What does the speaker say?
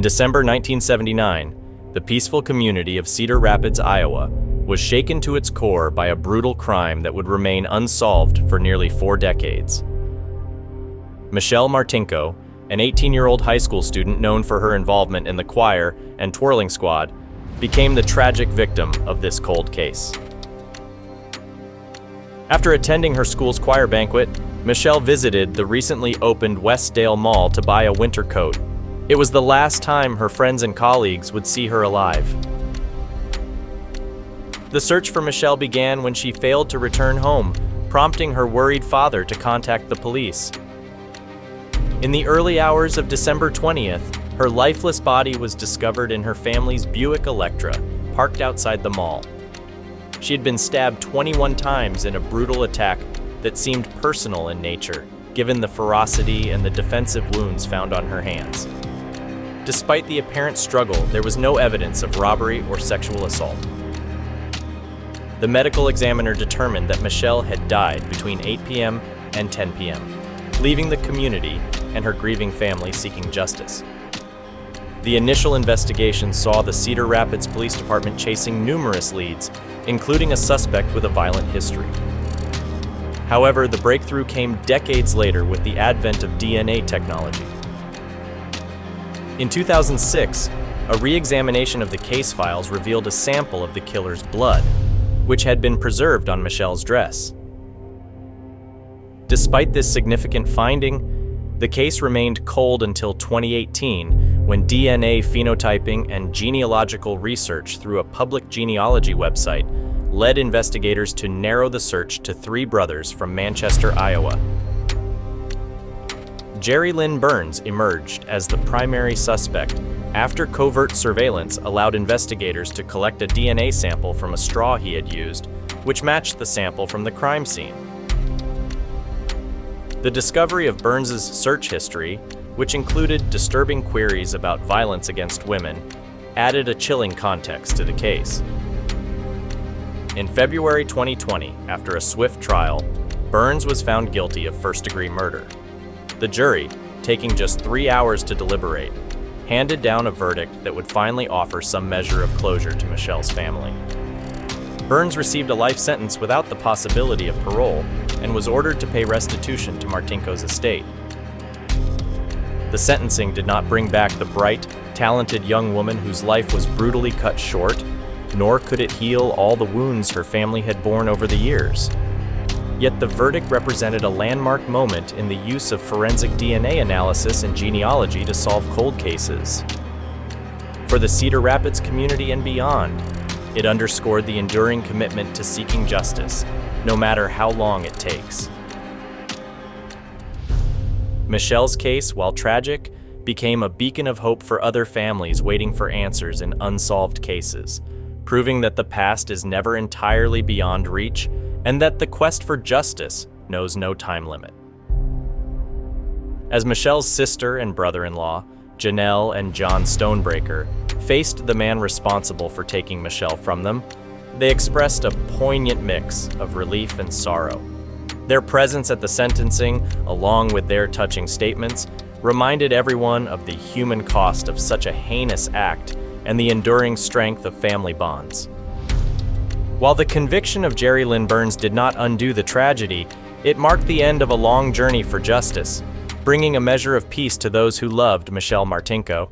In December 1979, the peaceful community of Cedar Rapids, Iowa, was shaken to its core by a brutal crime that would remain unsolved for nearly 4 decades. Michelle Martinko, an 18-year-old high school student known for her involvement in the choir and twirling squad, became the tragic victim of this cold case. After attending her school's choir banquet, Michelle visited the recently opened Westdale Mall to buy a winter coat. It was the last time her friends and colleagues would see her alive. The search for Michelle began when she failed to return home, prompting her worried father to contact the police. In the early hours of December 20th, her lifeless body was discovered in her family's Buick Electra, parked outside the mall. She had been stabbed 21 times in a brutal attack that seemed personal in nature, given the ferocity and the defensive wounds found on her hands. Despite the apparent struggle, there was no evidence of robbery or sexual assault. The medical examiner determined that Michelle had died between 8 p.m. and 10 p.m., leaving the community and her grieving family seeking justice. The initial investigation saw the Cedar Rapids Police Department chasing numerous leads, including a suspect with a violent history. However, the breakthrough came decades later with the advent of DNA technology. In 2006, a re-examination of the case files revealed a sample of the killer's blood, which had been preserved on Michelle's dress. Despite this significant finding, the case remained cold until 2018, when DNA phenotyping and genealogical research through a public genealogy website led investigators to narrow the search to 3 brothers from Manchester, Iowa. Jerry Lynn Burns emerged as the primary suspect after covert surveillance allowed investigators to collect a DNA sample from a straw he had used, which matched the sample from the crime scene. The discovery of Burns's search history, which included disturbing queries about violence against women, added a chilling context to the case. In February 2020, after a swift trial, Burns was found guilty of first-degree murder. The jury, taking just 3 hours to deliberate, handed down a verdict that would finally offer some measure of closure to Michelle's family. Burns received a life sentence without the possibility of parole and was ordered to pay restitution to Martinko's estate. The sentencing did not bring back the bright, talented young woman whose life was brutally cut short, nor could it heal all the wounds her family had borne over the years. Yet the verdict represented a landmark moment in the use of forensic DNA analysis and genealogy to solve cold cases. For the Cedar Rapids community and beyond, it underscored the enduring commitment to seeking justice, no matter how long it takes. Michelle's case, while tragic, became a beacon of hope for other families waiting for answers in unsolved cases, proving that the past is never entirely beyond reach and that the quest for justice knows no time limit. As Michelle's sister and brother-in-law, Janelle and John Stonebreaker, faced the man responsible for taking Michelle from them, they expressed a poignant mix of relief and sorrow. Their presence at the sentencing, along with their touching statements, reminded everyone of the human cost of such a heinous act and the enduring strength of family bonds. While the conviction of Jerry Lynn Burns did not undo the tragedy, it marked the end of a long journey for justice, bringing a measure of peace to those who loved Michelle Martinko